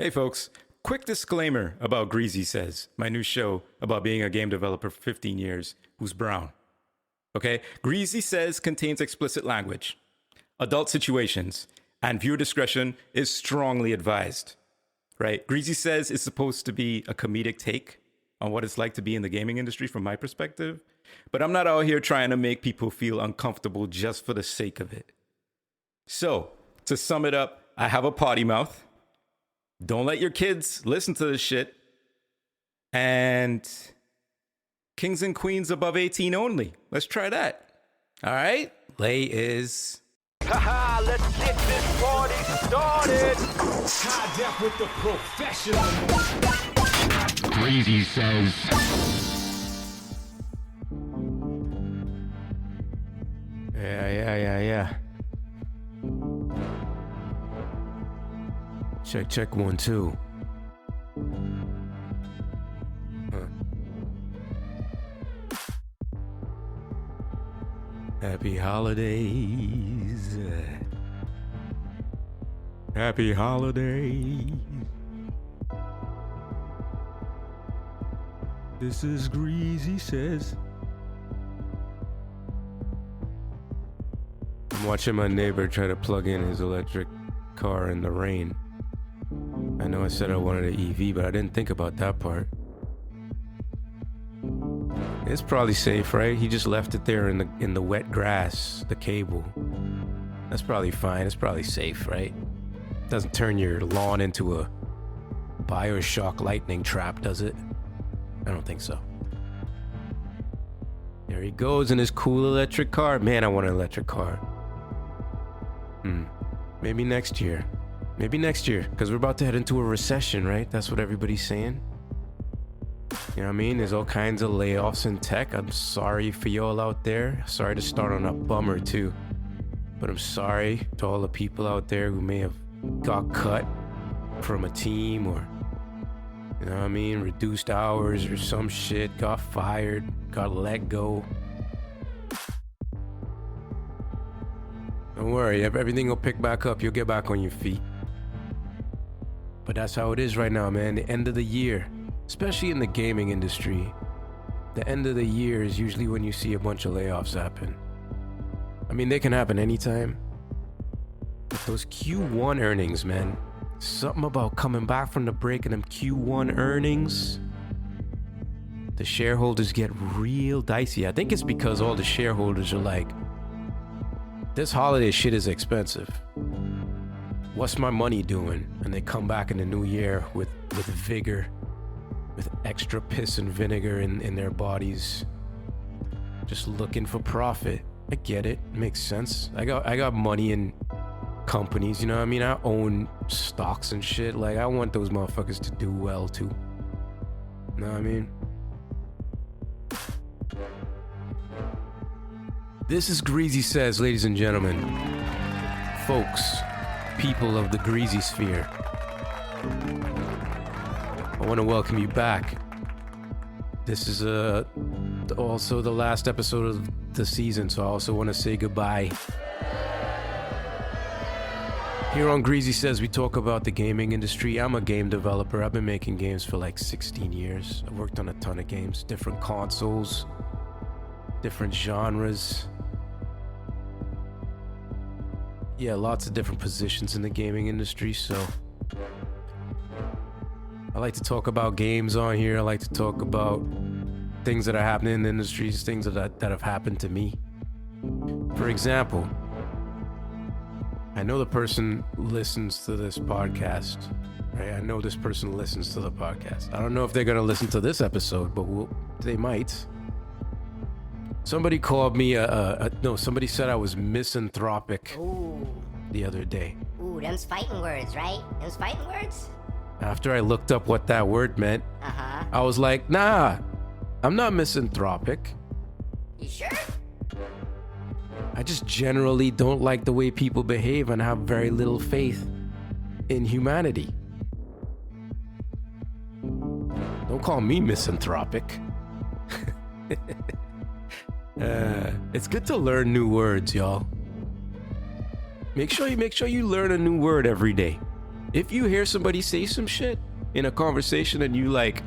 Hey folks, quick disclaimer about Greasy Says, my new show about being a game developer for 15 years who's brown. Okay, Greasy Says contains explicit language, adult situations, and viewer discretion is strongly advised. Right? Greasy Says is supposed to be a comedic take on what it's like to be in the gaming industry from my perspective, but I'm not out here trying to make people feel uncomfortable just for the sake of it. So, to sum it up, I have a potty mouth. Don't let your kids listen to this shit. And kings and queens above 18 only. Let's try that. All right? Lay is... Haha, let's get this party started. High def with the professional. Greasy Says. Yeah. Check 1 2. Happy holidays. Happy holidays. This is Greasy Says. I'm watching my neighbor try to plug in his electric car in the rain. I know I said I wanted an EV, but I didn't think about that part. It's probably safe, right? He just left it there in the wet grass, the cable. That's probably fine. It's probably safe, right? Doesn't turn your lawn into a Bioshock lightning trap, does it? I don't think so. There he goes in his cool electric car. Man, I want an electric car. Maybe next year. Because we're about to head into a recession, right? That's what everybody's saying. You know what I mean? There's all kinds of layoffs in tech. I'm sorry for y'all out there. Sorry to start on a bummer too. But I'm sorry to all the people out there who may have got cut from a team or, you know what I mean, reduced hours or some shit, got fired, got let go. Don't worry, everything will pick back up. You'll get back on your feet. But that's how it is right now, man. The end of the year, especially in the gaming industry, the end of the year is usually when you see a bunch of layoffs happen. I mean, they can happen anytime. But those Q1 earnings, man, something about coming back from the break and them Q1 earnings, the shareholders get real dicey. I think it's because all the shareholders are like, this holiday shit is expensive. What's my money doing? And they come back in the new year with vigor, with extra piss and vinegar in their bodies, just looking for profit. I get it. Makes sense. I got money in companies, you know what I mean? I own stocks and shit. Like, I want those motherfuckers to do well too. You know what I mean? This is Greasy Says, ladies and gentlemen. Folks, people of the Greasy sphere. I want to welcome you back. This is also the last episode of the season, so I also want to say goodbye. Here on Greasy Says, we talk about the gaming industry. I'm a game developer. I've been making games for like 16 years. I've worked on a ton of games, different consoles, different genres. Yeah, lots of different positions in the gaming industry, so I like to talk about games on here. I like to talk about things that are happening in the industries, things that have happened to me. For example, I know the person listens to this podcast, right? I know this person listens to the podcast. I don't know if they're going to listen to this episode, but they might. Somebody called me somebody said I was misanthropic. Ooh. The other day. Ooh, them's fighting words, right? Them's fighting words? After I looked up what that word meant, I was like, nah, I'm not misanthropic. You sure? I just generally don't like the way people behave and have very little faith in humanity. Don't call me misanthropic. It's good to learn new words, y'all. Make sure you learn a new word every day. If you hear somebody say some shit in a conversation and you like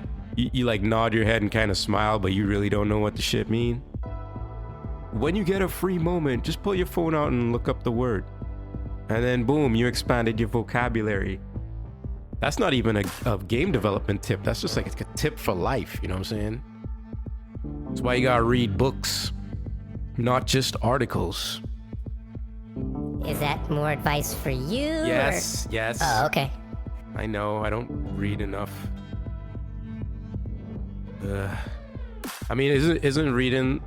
nod your head and kind of smile, but you really don't know what the shit mean, when you get a free moment, just pull your phone out and look up the word. And then boom, you expanded your vocabulary. That's not even a game development tip. That's just like a tip for life, you know what I'm saying? That's why you gotta read books, not just articles. Is that more advice for you? Yes, or? yes. Oh, okay. I know, I don't read enough. I mean, isn't reading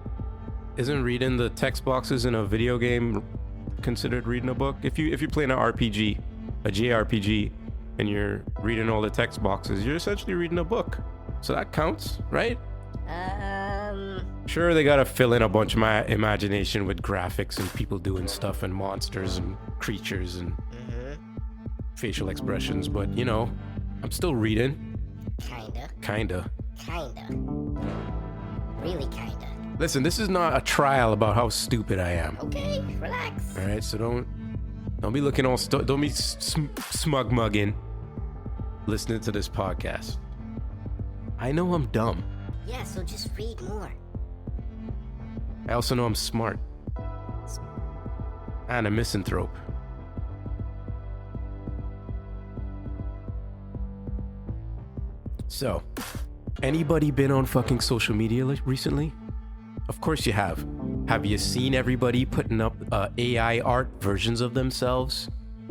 the text boxes in a video game considered reading a book? If you're playing an RPG, a JRPG, and you're reading all the text boxes, you're essentially reading a book. So that counts, right? Sure, they gotta fill in a bunch of my imagination with graphics and people doing stuff and monsters and creatures and facial expressions, but you know, I'm still reading. Kinda. Really kinda. Listen, this is not a trial about how stupid I am. Okay, relax. All right, so don't be looking all don't be smug mugging listening to this podcast. I know I'm dumb. Yeah, so just read more. I also know I'm smart. And a misanthrope. So, anybody been on fucking social media recently? Of course you have. Have you seen everybody putting up AI art versions of themselves?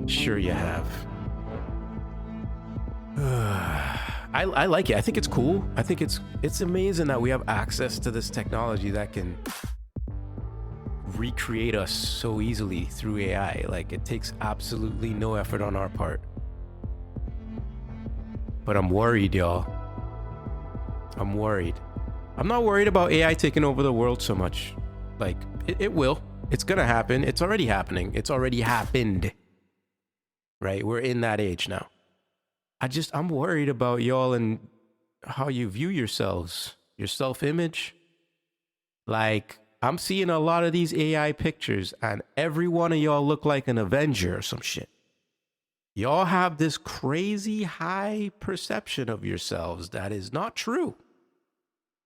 Sure you have. I like it. I think it's cool. I think it's amazing that we have access to this technology that can recreate us so easily through AI. Like, it takes absolutely no effort on our part. But I'm worried, y'all. I'm worried. I'm not worried about AI taking over the world so much. Like, it will. It's gonna happen. It's already happening. It's already happened. Right? We're in that age now. I'm worried about y'all and how you view yourselves, your self-image. Like, I'm seeing a lot of these AI pictures and every one of y'all look like an Avenger or some shit. Y'all have this crazy high perception of yourselves that is not true.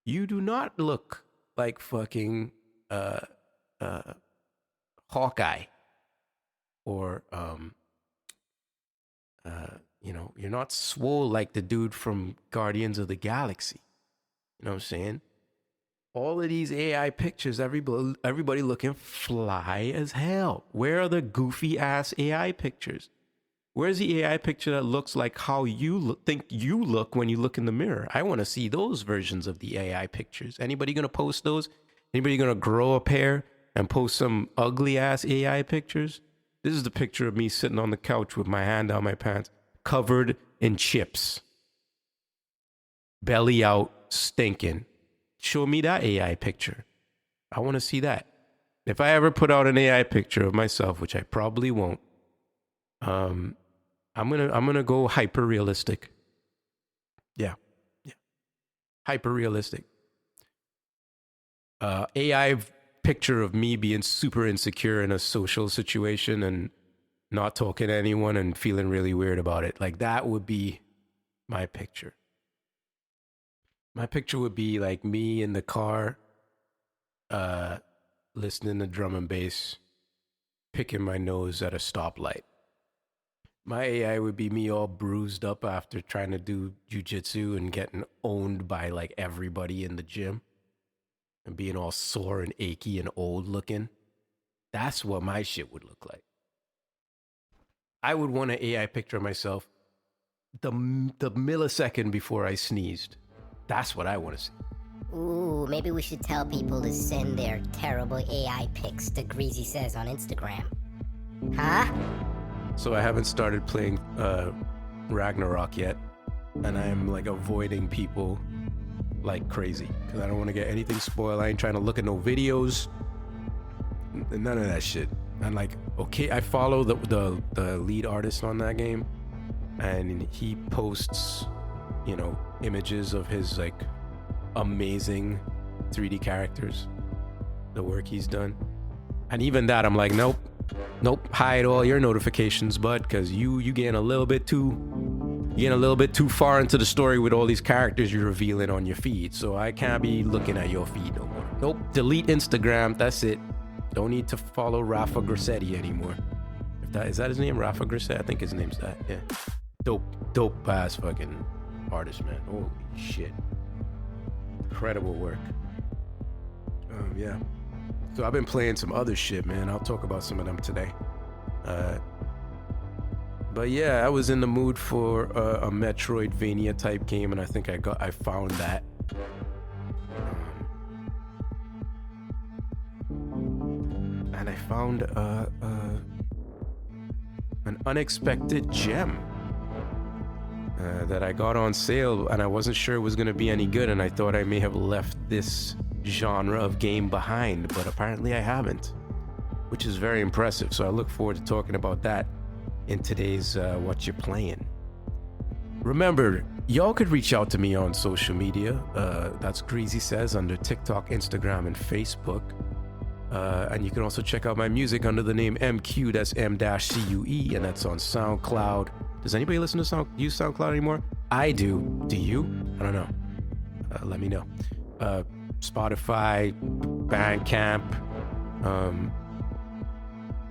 You do not look like fucking Hawkeye or you know, you're not swole like the dude from Guardians of the Galaxy. You know what I'm saying? All of these AI pictures, everybody looking fly as hell. Where are the goofy ass AI pictures? Where's the AI picture that looks like how you think you look when you look in the mirror? I want to see those versions of the AI pictures. Anybody going to post those? Anybody going to grow a pair and post some ugly ass AI pictures? This is the picture of me sitting on the couch with my hand down my pants, covered in chips. Belly out, stinking. Show me that AI picture. I want to see that. If I ever put out an AI picture of myself, which I probably won't, I'm gonna go hyper realistic. Yeah. Hyper realistic. AI picture of me being super insecure in a social situation and not talking to anyone and feeling really weird about it. Like, that would be my picture. My picture would be like me in the car, listening to drum and bass, picking my nose at a stoplight. My AI would be me all bruised up after trying to do jujitsu and getting owned by like everybody in the gym and being all sore and achy and old looking. That's what my shit would look like. I would want an AI picture of myself the millisecond before I sneezed. That's what I want to see. Ooh, maybe we should tell people to send their terrible AI pics to Greasy Says on Instagram. Huh? So I haven't started playing Ragnarok yet, and I'm like avoiding people like crazy because I don't want to get anything spoiled. I ain't trying to look at no videos, none of that shit. And like, okay, I follow the lead artist on that game, and he posts, you know, images of his like amazing 3D characters, the work he's done. And even that, I'm like, nope, Nope, hide all your notifications, bud, because you getting a little bit too far into the story with all these characters you're revealing on your feed. So I can't be looking at your feed no more. Nope, delete Instagram. That's it. Don't need to follow Rafa Grasetti anymore. Is that his name? Rafa Grasetti? I think his name's that. Yeah. Dope ass fucking artist, man. Holy shit. Incredible work. Yeah. So I've been playing some other shit, man. I'll talk about some of them today. But yeah, I was in the mood for a Metroidvania type game, and I think I found that. And I found an unexpected gem that I got on sale, and I wasn't sure it was going to be any good, and I thought I may have left this genre of game behind, but apparently I haven't, which is very impressive. So I look forward to talking about that in today's What You Playing. Remember, y'all could reach out to me on social media. That's Greasy Says under TikTok, Instagram, and Facebook. And you can also check out my music under the name M-Cue. That's M-CUE, and that's on SoundCloud. Does anybody use SoundCloud anymore? I do. Do you? I don't know. Let me know. Spotify, Bandcamp,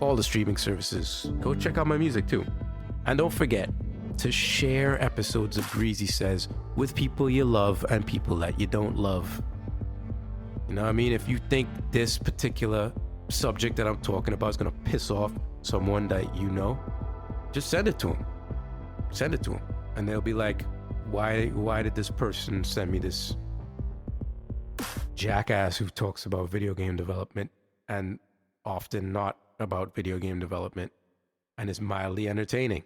all the streaming services. Go check out my music too. And don't forget to share episodes of Greasy Says with people you love and people that you don't love. You know what I mean? If you think this particular subject that I'm talking about is going to piss off someone that you know, just send it to them. Send it to them. And they'll be like, why did this person send me this jackass who talks about video game development and often not about video game development and is mildly entertaining?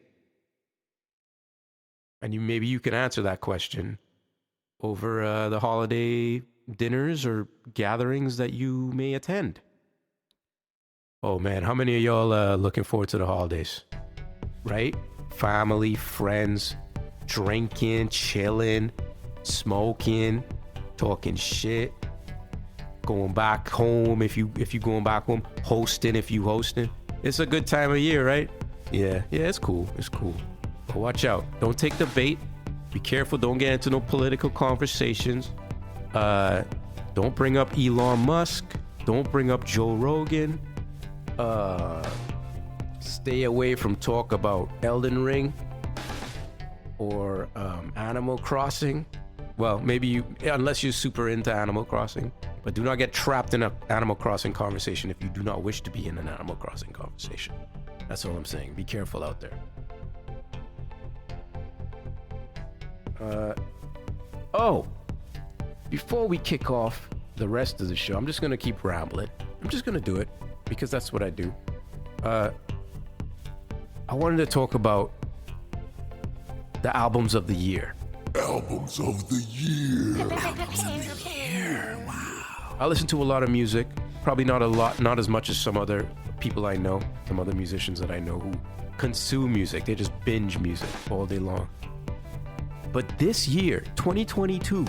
And maybe you can answer that question over the holiday dinners or gatherings that you may attend. Oh man, how many of y'all looking forward to the holidays? Right? Family, friends, drinking, chilling, smoking, talking shit, going back home if you going back home, hosting if you hosting. It's a good time of year, right? Yeah, it's cool. But watch out. Don't take the bait. Be careful. Don't get into no political conversations. Don't bring up Elon Musk. Don't bring up Joe Rogan. Stay away from talk about Elden Ring or Animal Crossing. Well, maybe unless you're super into Animal Crossing. But do not get trapped in an Animal Crossing conversation if you do not wish to be in an Animal Crossing conversation. That's all I'm saying. Be careful out there. Before we kick off the rest of the show, I'm just going to keep rambling. I'm just going to do it because that's what I do. I wanted to talk about the albums of the year. Albums of the year. Wow. I listen to a lot of music, probably not as much as some other people I know, some other musicians that I know who consume music. They just binge music all day long. But this year, 2022,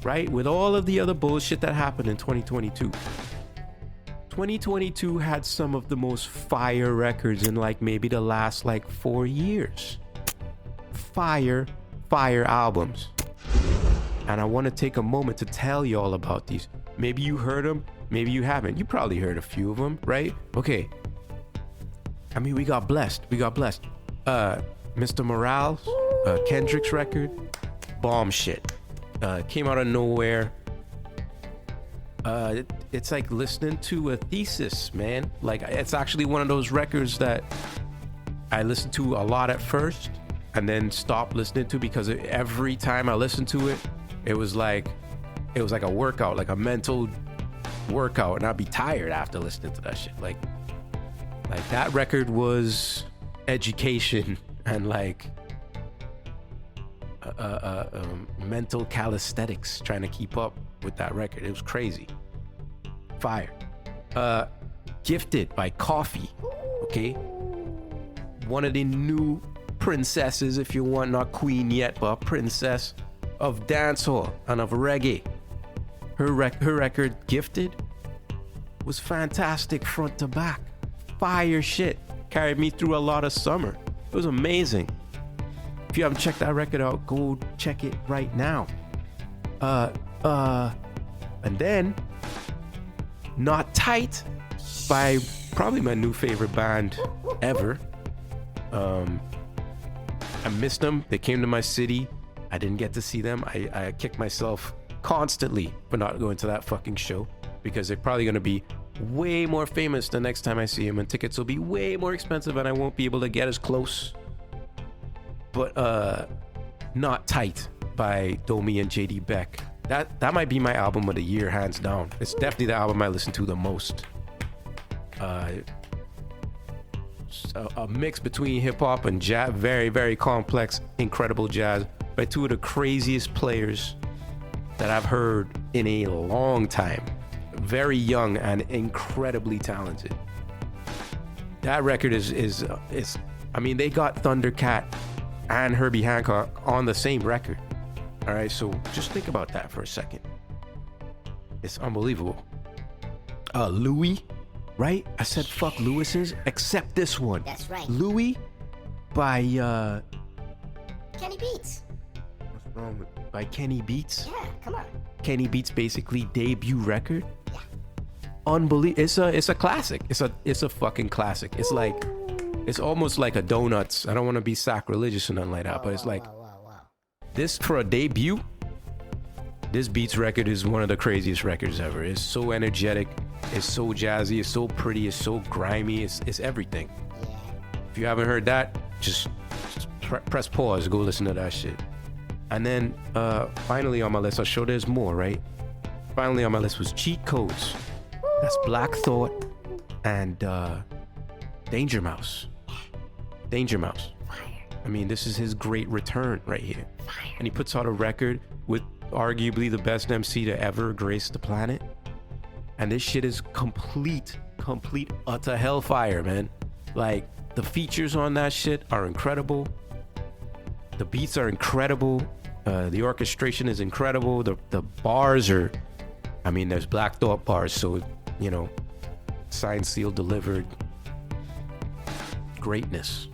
right, with all of the other bullshit that happened in 2022 had some of the most fire records in like maybe the last like 4 years. Fire albums. And I want to take a moment to tell y'all about these. Maybe you heard them, maybe you haven't. You probably heard a few of them, right? Okay. I mean, we got blessed. Mr. Morales, Kendrick's record, bomb shit. Came out of nowhere. It's like listening to a thesis, man. Like, it's actually one of those records that I listened to a lot at first and then stopped listening to because every time I listened to it, it was like a workout, like a mental workout, and I'd be tired after listening to that shit. Like that record was education and like mental calisthenics trying to keep up with that record. It was crazy. Fire. Gifted by Coffee. Okay. One of the new princesses, if you want, not queen yet, but a princess of dancehall and of reggae. Her record, Gifted, was fantastic front to back. fire shit. Carried me through a lot of summer. It was amazing. If you haven't checked that record out, go check it right now. And then Not Tight by probably my new favorite band ever. I missed them. They came to my city. I didn't get to see them. I kick myself constantly for not going to that fucking show, because they're probably going to be way more famous the next time I see them, and tickets will be way more expensive and I won't be able to get as close. But Not Tight by Domi and JD Beck. That might be my album of the year, hands down. It's definitely the album I listen to the most. A mix between hip-hop and jazz, very, very complex, incredible jazz by two of the craziest players that I've heard in a long time. Very young and incredibly talented. That record is I mean, they got Thundercat and Herbie Hancock on the same record. All right, so just think about that for a second. It's unbelievable. Louis, right? I said fuck Lewis's, except this one. That's right. Louis by Kenny Beats. what's wrong with by Kenny Beats? Yeah, come on. Kenny Beats basically debut record. Yeah. Unbelievable. It's a classic. It's a fucking classic. It's almost like a Donuts. I don't want to be sacrilegious or nothing like that, but it's like this for a debut. This Beats record is one of the craziest records ever. It's so energetic. It's so jazzy. It's so pretty. It's so grimy. It's everything. Yeah. If you haven't heard that, just press pause. Go listen to that shit. And then finally on my list, I'm sure there's more, right? Finally on my list was Cheat Codes. That's Black Thought and Danger Mouse. Danger Mouse. I mean, this is his great return right here. And he puts out a record with arguably the best MC to ever grace the planet. And this shit is complete, utter hellfire, man. Like, the features on that shit are incredible. The beats are incredible. The orchestration is incredible. The bars are, I mean, there's Black Thought bars, so, you know, signed, sealed, delivered. Greatness.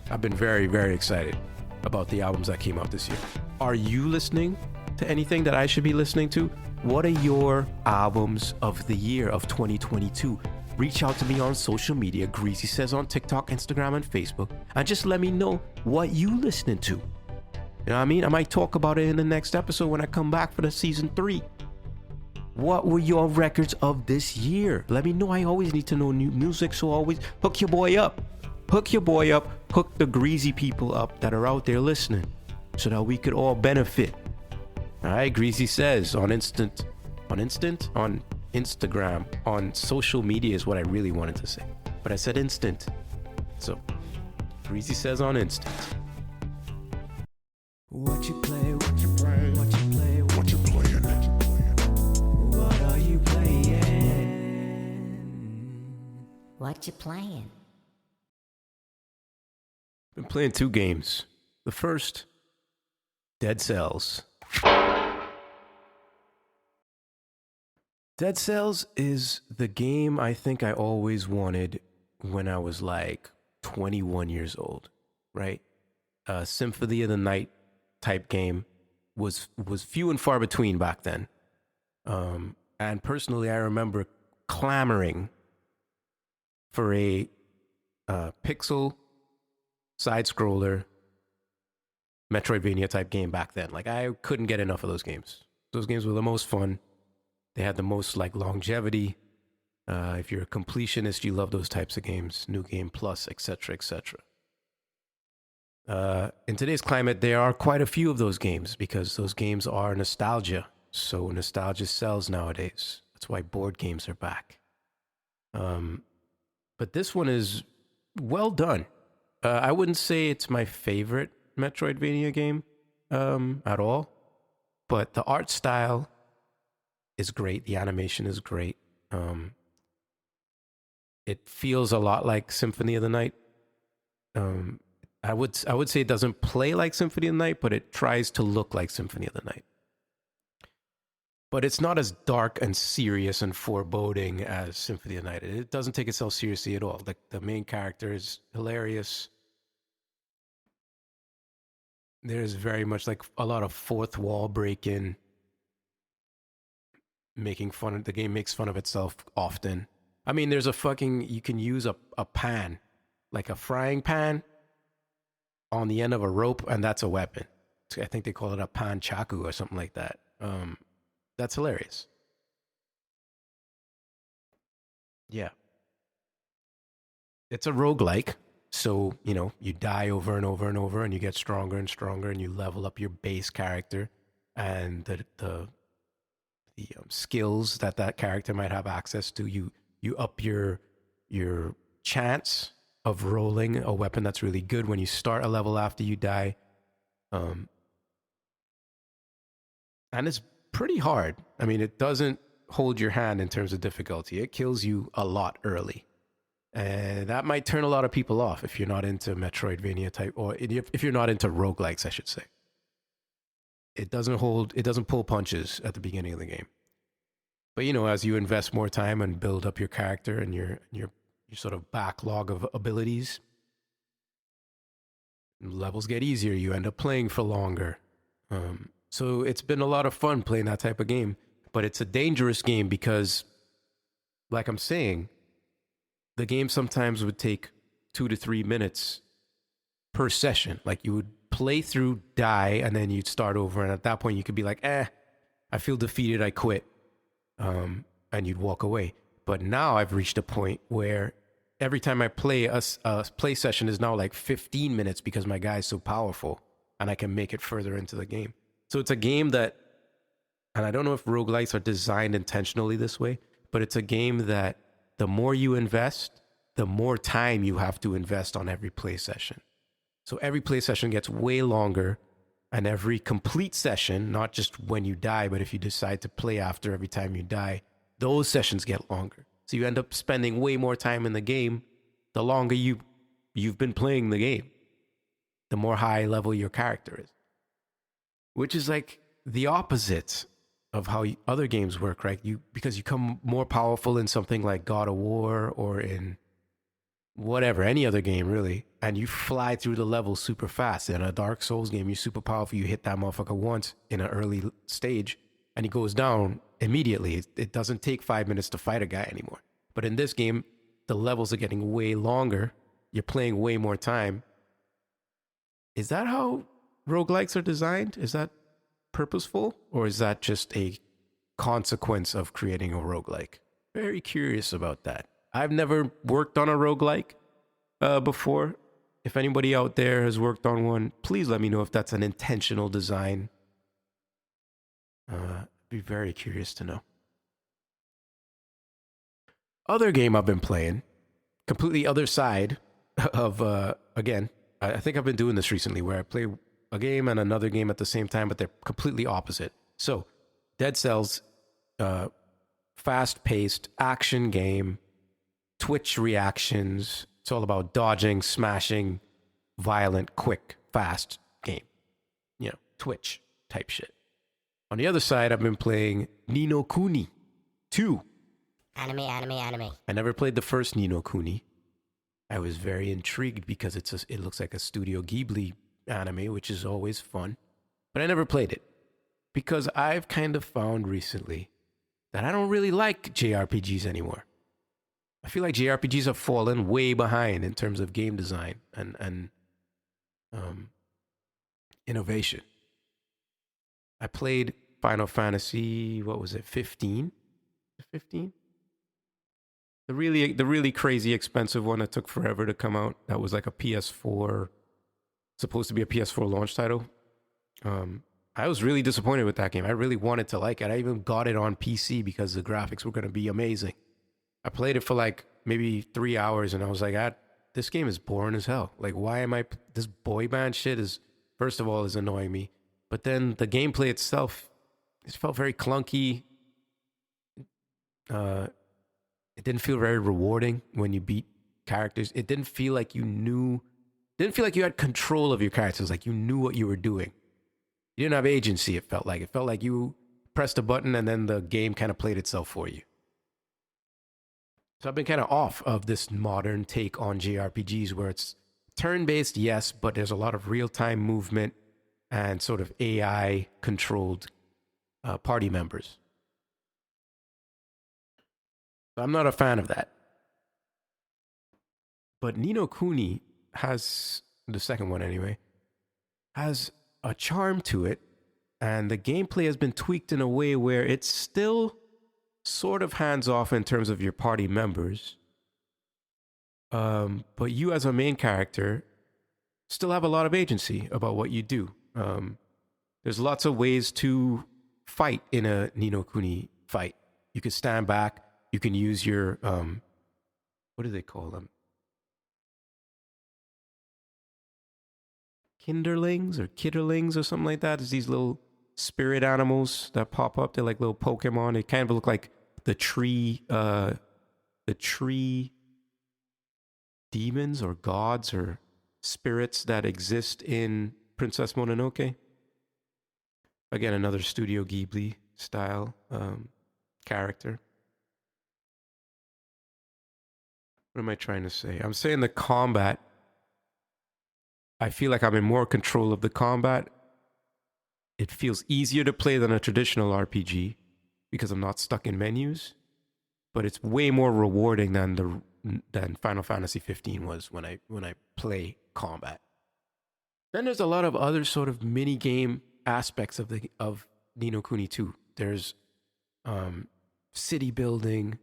I've been very, very excited about the albums that came out this year. Are you listening to anything that I should be listening to? What are your albums of the year of 2022? Reach out to me on social media, Greasy Says on TikTok, Instagram, and Facebook, and just let me know what you listening to. You know what I mean? I might talk about it in the next episode when I come back for the season 3. What were your records of this year? Let me know. I always need to know new music, so always hook your boy up. Hook your boy up. Hook the greasy people up that are out there listening, so that we could all benefit. All right, Greasy Says on Instagram, on social media is what I really wanted to say, but I said instant. So, Greasy Says on Instant. What you play, what you play, what you play, What you playing? what are you playing? What you playing? Been playing 2 games. The first, Dead Cells. Dead Cells is the game I think I always wanted when I was like 21 years old, right? Symphony of the Night type game was few and far between back then. And personally, I remember clamoring for a pixel side-scroller Metroidvania type game back then. Like, I couldn't get enough of those games. Those games were the most fun. They had the most like longevity. If you're a completionist, you love those types of games. New Game Plus, etc., etc. In today's climate, there are quite a few of those games because those games are nostalgia. So nostalgia sells nowadays. That's why board games are back. But this one is well done. I wouldn't say it's my favorite Metroidvania game at all, but the art style is great. The animation is great. It feels a lot like Symphony of the Night. I would say it doesn't play like Symphony of the Night, but it tries to look like Symphony of the Night. But it's not as dark and serious and foreboding as Symphony of the Night. It doesn't take itself seriously at all. The main character is hilarious. There's very much like a lot of fourth wall breaking, making fun of the game, makes fun of itself often. I mean, there's you can use a pan, like a frying pan, on the end of a rope, and that's a weapon. I think they call it a pan chaku or something like that. That's hilarious. Yeah. It's a roguelike. So, you die over and over and over, and you get stronger and stronger, and you level up your base character and the skills that character might have access to. You up your chance of rolling a weapon that's really good when you start a level after you die. And it's pretty hard. I mean, it doesn't hold your hand in terms of difficulty. It kills you a lot early. And that might turn a lot of people off if you're not into Metroidvania type, or if you're not into roguelikes, I should say. It doesn't pull punches at the beginning of the game. But, as you invest more time and build up your character and your sort of backlog of abilities, levels get easier. You end up playing for longer. So it's been a lot of fun playing that type of game. But it's a dangerous game because, like I'm saying, the game sometimes would take 2 to 3 minutes per session. Like you would play through, die, and then you'd start over. And at that point, you could be like, I feel defeated, I quit. And you'd walk away. But now I've reached a point where every time I play, a play session is now like 15 minutes because my guy's so powerful and I can make it further into the game. So it's a game that, and I don't know if roguelikes are designed intentionally this way, but it's a game that the more you invest, the more time you have to invest on every play session. So every play session gets way longer, and every complete session, not just when you die, but if you decide to play after every time you die, those sessions get longer. So you end up spending way more time in the game the longer you've been playing the game, the more high level your character is. Which is like the opposite of how other games work, right? Because you come more powerful in something like God of War or in whatever, any other game really, and you fly through the level super fast. In a Dark Souls game, you're super powerful. You hit that motherfucker once in an early stage, and he goes down immediately. It doesn't take 5 minutes to fight a guy anymore. But in this game, the levels are getting way longer. You're playing way more time. Is that how roguelikes are designed? Is that purposeful, or is that just a consequence of creating a roguelike? Very curious about that. I've never worked on a roguelike before. If anybody out there has worked on one, please let me know if that's an intentional design. I'd be very curious to know. Other game I've been playing, completely other side of, again, I think I've been doing this recently where I play a game and another game at the same time, but they're completely opposite. So, Dead Cells, fast-paced action game, Twitch reactions. It's all about dodging, smashing, violent, quick, fast game. Twitch type shit. On the other side, I've been playing Ni no Kuni 2. Anime. I never played the first Ni no Kuni. I was very intrigued because it looks like a Studio Ghibli anime, which is always fun. But I never played it because I've kind of found recently that I don't really like JRPGs anymore. I feel like JRPGs have fallen way behind in terms of game design and innovation. I played Final Fantasy, 15? 15? The really crazy expensive one that took forever to come out. That was like a PS4, supposed to be a PS4 launch title. I was really disappointed with that game. I really wanted to like it. I even got it on PC because the graphics were going to be amazing. I played it for like maybe 3 hours and I was like, this game is boring as hell. Like, why am I... This boy band shit is, first of all, is annoying me. But then the gameplay itself, it felt very clunky. It didn't feel very rewarding when you beat characters. It didn't feel like you you had control of your characters, like you knew what you were doing. You didn't have agency, it felt like. It felt like you pressed a button and then the game kind of played itself for you. So I've been kind of off of this modern take on JRPGs where it's turn-based, yes, but there's a lot of real-time movement and sort of AI-controlled party members. I'm not a fan of that. But Ni no Kuni has, the second one anyway, has a charm to it, and the gameplay has been tweaked in a way where it's still sort of hands-off in terms of your party members, but you as a main character still have a lot of agency about what you do. There's lots of ways to fight in a Ni no Kuni fight. You can stand back, you can use your, what do they call them? Kinderlings or Kitterlings or something like that. It's these little spirit animals that pop up. They're like little Pokemon. They kind of look like the tree demons or gods or spirits that exist in Princess Mononoke. Again, another Studio Ghibli style character. What am I trying to say? I'm saying the combat, I feel like I'm in more control of the combat. It feels easier to play than a traditional RPG because I'm not stuck in menus, but it's way more rewarding than Final Fantasy 15 was when I play combat. Then there's a lot of other sort of mini game aspects of Ni no Kuni 2. There's city building.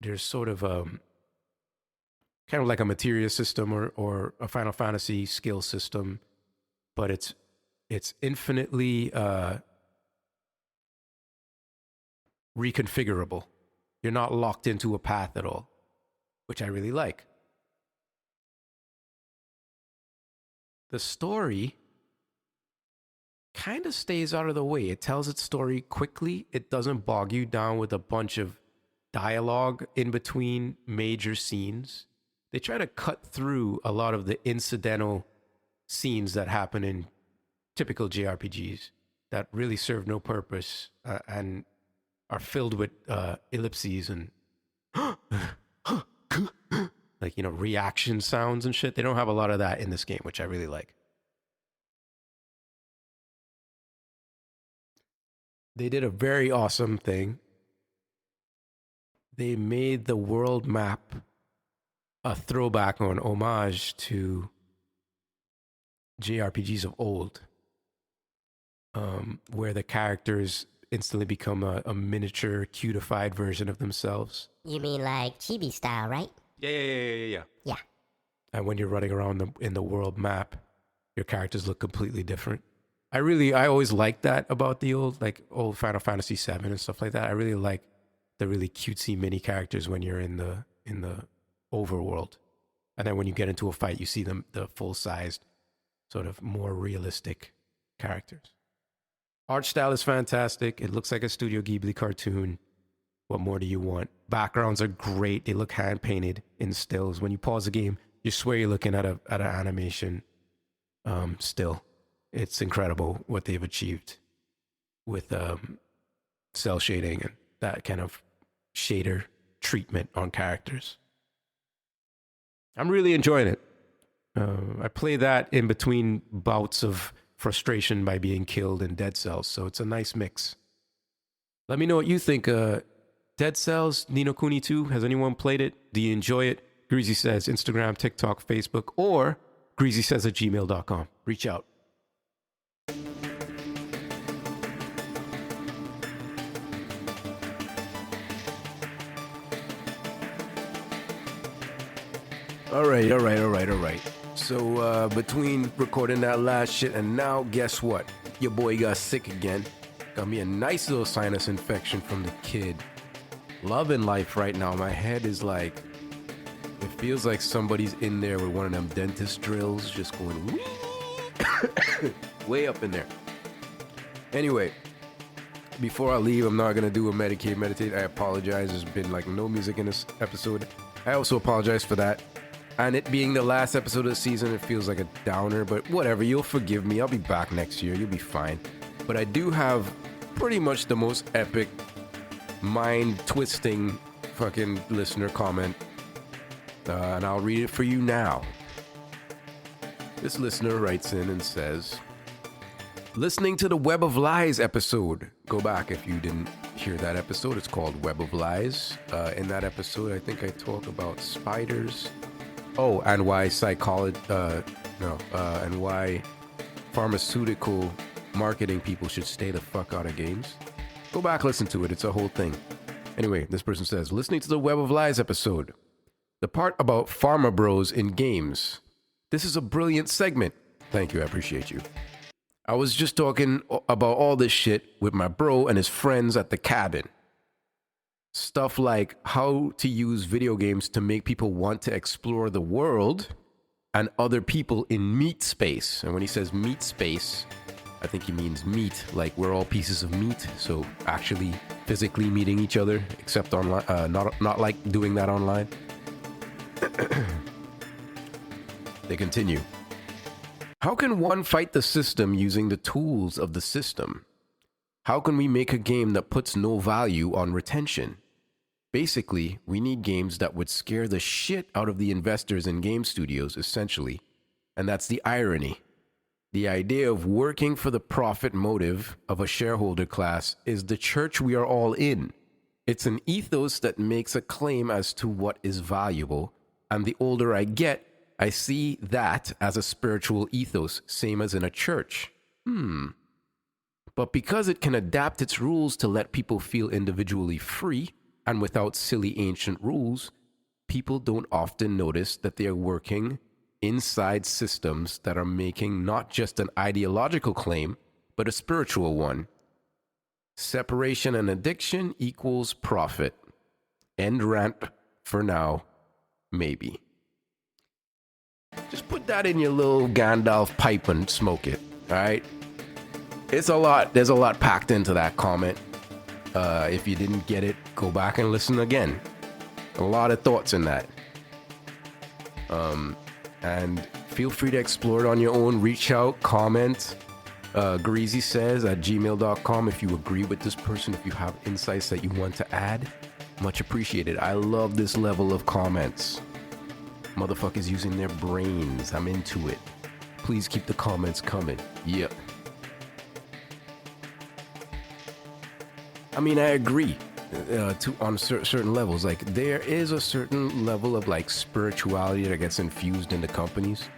There's sort of kind of like a materia system or a Final Fantasy skill system, but it's infinitely reconfigurable. You're not locked into a path at all, which I really like. The story kind of stays out of the way. It tells its story quickly. It doesn't bog you down with a bunch of dialogue in between major scenes. They try to cut through a lot of the incidental scenes that happen in typical JRPGs that really serve no purpose and are filled with ellipses and like, reaction sounds and shit. They don't have a lot of that in this game, which I really like. They did a very awesome thing. They made the world map a throwback or an homage to JRPGs of old, where the characters instantly become a miniature, cutified version of themselves. You mean like chibi style, right? Yeah. Yeah. And when you're running around in the world map, your characters look completely different. I always liked that about the old Final Fantasy 7 and stuff like that. I really like the really cutesy mini characters when you're in the overworld. And then when you get into a fight, you see the full-sized, sort of more realistic characters. Art style is fantastic. It looks like a Studio Ghibli cartoon. What more do you want? Backgrounds are great. They look hand-painted in stills. When you pause the game, you swear you're looking at an animation still. It's incredible what they've achieved with cell shading and that kind of shader treatment on characters. I'm really enjoying it. I play that in between bouts of frustration by being killed in Dead Cells, so it's a nice mix. Let me know what you think. Dead Cells, Ni no Kuni 2, has anyone played it? Do you enjoy it? Greasy Says, Instagram, TikTok, Facebook, or greasysays@gmail.com. Reach out. All right. So between recording that last shit and now, guess what? Your boy got sick again. Got me a nice little sinus infection from the kid. Loving life right now. My head is like, it feels like somebody's in there with one of them dentist drills just going way up in there. Anyway, before I leave, I'm not going to do a meditate. I apologize. There's been no music in this episode. I also apologize for that. And it being the last episode of the season, it feels like a downer, but whatever. You'll forgive me. I'll be back next year. You'll be fine. But I do have pretty much the most epic, mind-twisting fucking listener comment. And I'll read it for you now. This listener writes in and says, listening to the Web of Lies episode. Go back if you didn't hear that episode. It's called Web of Lies. In that episode, I think I talk about spiders. Oh, and why and why pharmaceutical marketing people should stay the fuck out of games. Go back, listen to it. It's a whole thing. Anyway, this person says, listening to the Web of Lies episode, the part about pharma bros in games. This is a brilliant segment. Thank you. I appreciate you. I was just talking about all this shit with my bro and his friends at the cabin. Stuff like how to use video games to make people want to explore the world and other people in meat space. And when he says meat space, I think he means meat, like we're all pieces of meat. So actually physically meeting each other, except online, not like doing that online. They continue. How can one fight the system using the tools of the system? How can we make a game that puts no value on retention? Basically, we need games that would scare the shit out of the investors in game studios, essentially. And that's the irony. The idea of working for the profit motive of a shareholder class is the church we are all in. It's an ethos that makes a claim as to what is valuable, and the older I get, I see that as a spiritual ethos, same as in a church. But because it can adapt its rules to let people feel individually free, and without silly ancient rules, people don't often notice that they are working inside systems that are making not just an ideological claim, but a spiritual one. Separation and addiction equals profit. End rant for now, maybe. Just put that in your little Gandalf pipe and smoke it, all right? It's a lot. There's a lot packed into that comment. If you didn't get it, go back and listen again. A lot of thoughts in that. And feel free to explore it on your own. Reach out, comment. Greasy Says at gmail.com if you agree with this person, if you have insights that you want to add. Much appreciated. I love this level of comments. Motherfuckers using their brains. I'm into it. Please keep the comments coming. Yep. I mean, I agree on certain levels. Like, there is a certain level of, like, spirituality that gets infused into companies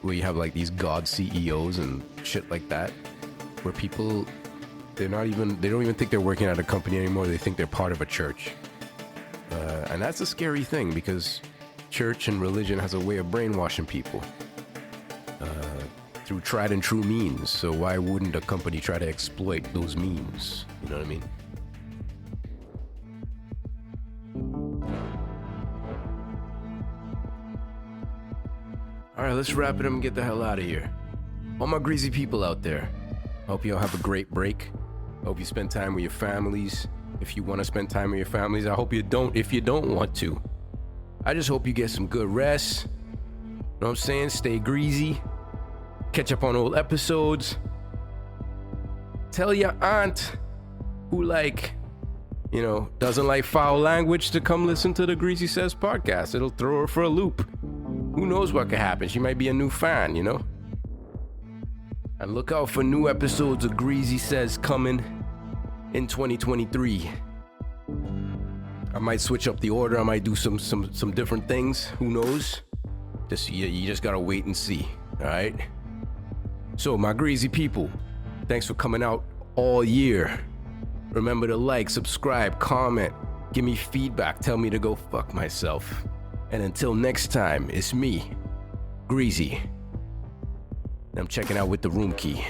where you have, like, these god CEOs and shit like that, where people, they don't even think they're working at a company anymore. They think they're part of a church. And that's a scary thing, because church and religion has a way of brainwashing people through tried and true means. So why wouldn't a company try to exploit those means? You know what I mean? All right, let's wrap it up and get the hell out of here. All my greasy people out there, hope you all have a great break. Hope you spend time with your families. If you want to spend time with your families, I hope you don't. If you don't want to, I just hope you get some good rest. You know what I'm saying? Stay greasy. Catch up on old episodes. Tell your aunt who, like, you know, doesn't like foul language to come listen to the Greasy Says podcast. It'll throw her for a loop. Who knows what could happen? She might be a new fan, you know? And look out for new episodes of Greasy Says coming in 2023. I might switch up the order. I might do some different things. Who knows? You just gotta wait and see. All right? So, my greasy people, thanks for coming out all year. Remember to like, subscribe, comment, give me feedback, tell me to go fuck myself. And until next time, it's me, Greasy. I'm checking out with the room key.